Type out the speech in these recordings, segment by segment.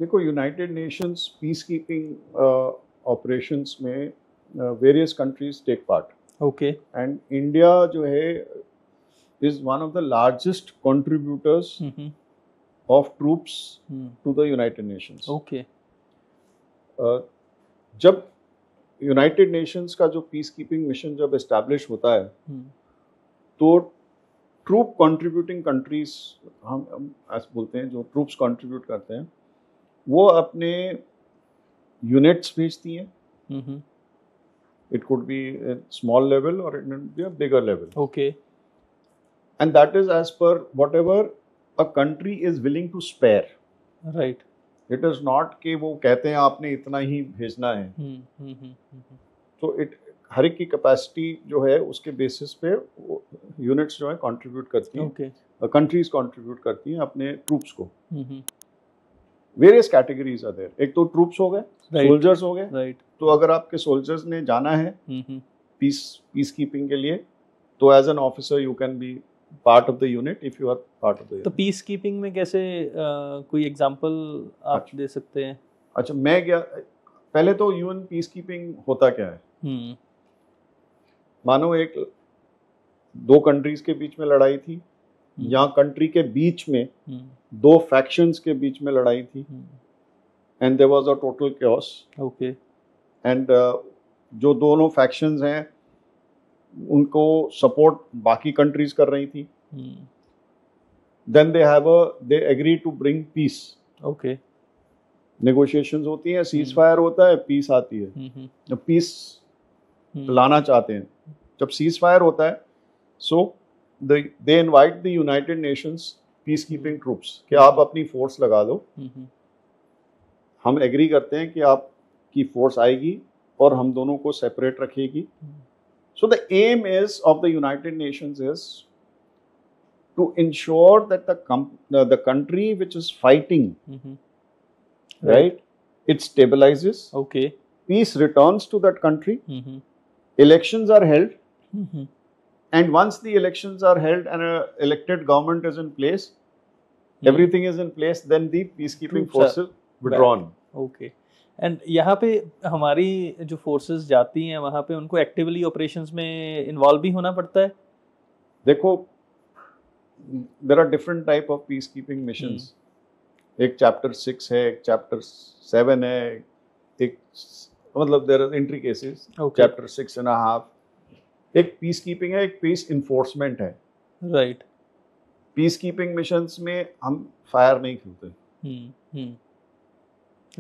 देखो, United Nations peace keeping operations में various countries take part. Okay. And India जो है is one of the largest contributors of troops to the United Nations. Okay. जब United Nations का जो peace keeping mission जब establish होता है तो ट्रूप कंट्रीब्यूटिंग कंट्रीज, हम ऐसे बोलते हैं, जो ट्रूप्स कंट्रीब्यूट करते हैं वो अपने यूनिट्स भेजती हैं। It could be small level और it could be a bigger level. Okay. And that is as per whatever a country is willing to spare. Right. It is not कि वो कहते हैं आपने इतना ही भेजना है। तो इट हर एक की कैपेसिटी जो है उसके बेसिस पे यूनिट्स जो है कंट्रीब्यूट करती हैं। ओके। कंट्रीज कंट्रीब्यूट करती हैं अपने ट्रूप्स को। Various categories are there. एक तो ट्रूप्स हो गए, सोल्जर्स हो गए। राइट। तो अगर आपके सोल्जर्स ने जाना है पीस कीपिंग के लिए, तो as an officer you can be part of the unit if you are part of the unit. तो पीस कीपिंग में कैसे कोई एग्जांपल आप दे सकते हैं? अच्छा, मैं क्या, पहले तो यूएन पीस कीपिंग होता क्या है। मानो एक दो कंट्रीज के बीच में लड़ाई थी, या कंट्री के बीच में दो फैक्शंस के बीच में लड़ाई थी, and there was a total chaos। Okay. And जो दोनों फैक्शंस हैं उनको सपोर्ट बाकी कंट्रीज कर रही थी। Then they agree to bring peace. Okay. Negotiations होती हैं, सीज फायर होता है, पीस आती है। जब पीस लाना चाहते हैं, जब सीज फायर होता है, so they invite the United Nations peace keeping troops कि आप अपनी फोर्स लगा दो। हम एग्री करते हैं कि आपकी फोर्स आएगी और हम दोनों को सेपरेट रखेगी। So the aim is of the United Nations is to ensure that the country which is fighting, right, it stabilizes. Okay. Peace returns to that country. Elections are held, and once the elections are held and an elected government is in place, everything is in place. Then the peacekeeping forces withdrawn. Okay. And यहाँ पे हमारी जो forces जाती हैं वहाँ पे उनको actively operations में इन्वॉल्व भी होना पड़ता है? देखो, there are different type of peace keeping missions. एक चैप्टर 6 है, एक चैप्टर 7 है, एक मतलब there are entry cases. Chapter 6.5 एक पीस कीपिंग है, एक पीस इन्फोर्समेंट है। राइट। पीस कीपिंग मिशंस में हम फायर नहीं खेलते।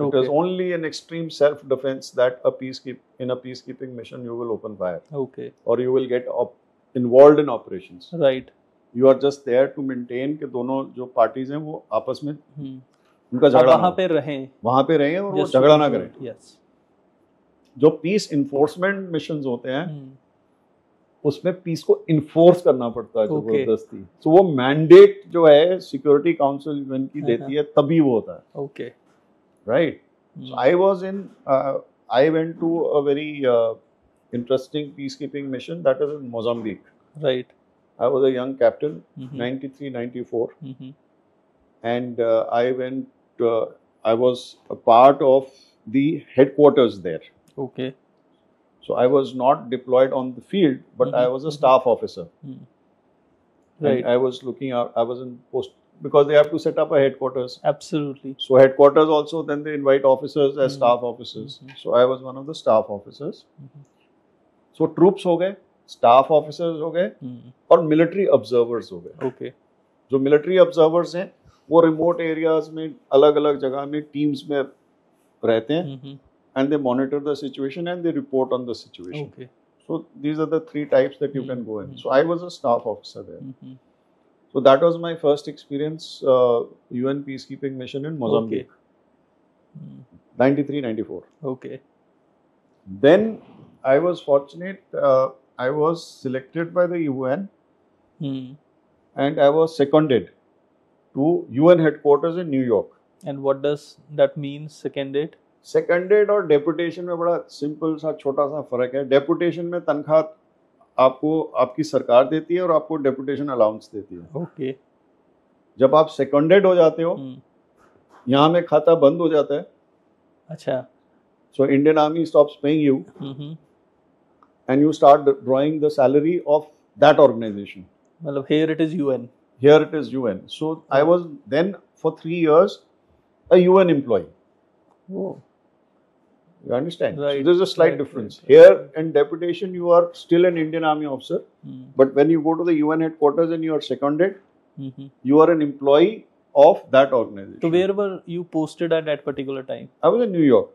It is only in extreme self-defense that in a peacekeeping mission you will open fire. Okay. Or you will get involved in operations. Right. You are just there to maintain कि दोनों जो parties हैं वो आपस में उनका झगड़ा वहाँ पे रहें और वो झगड़ा ना करें। Yes. जो पीस इन्फोर्समेंट मिशंस होते हैं उसमें पीस को इन्फोर्स करना पड़ता है जबरदस्ती। तो वो मैंडेट जो है सिक्योरिटी काउंसिल यूएन की देती है, तभी वो होता है। Okay. Right. So I went to a very interesting peacekeeping mission that is in Mozambique. Right. I was a young captain, 93, 94. And I was a part of the headquarters there. Okay. So I was not deployed on the field, but I was a staff officer. Right. And I was I was in post, because they have to set up a headquarters. Absolutely. So headquarters also, then they invite officers as staff officers. So I was one of the staff officers. So troops हो गए, staff officers हो गए, और military observers हो गए। Okay. जो military observers हैं वो remote areas में अलग-अलग जगह में teams में रहते हैं, and they monitor the situation and they report on the situation. Okay. So these are the 3 types that you can go in. So I was a staff officer there. So that was my first experience, UN peacekeeping mission in Mozambique. Okay. 93-94. Okay. Then I was fortunate. I was selected by the UN, and I was seconded to UN headquarters in New York. And what does that mean, seconded? Seconded और deputation में बड़ा simple सा छोटा सा फर्क है। Deputation में तनख्वाह आपको आपकी सरकार देती है और आपको डेपुटेशन अलाउंस देती है। ओके। जब आप सेकंडेड हो जाते हो यहाँ में खाता बंद हो जाता है. अच्छा. So Indian Army stops paying you, and you start drawing the salary of that organization. मतलब here it is UN. Here it is UN. So I was then for 3 years a UN employee. Oh. You understand? Right. So there's a slight difference. Right. Here in deputation you are still an Indian Army officer, but when you go to the UN headquarters and you are seconded, you are an employee of that organization. So where were you posted at that particular time? I was in New York.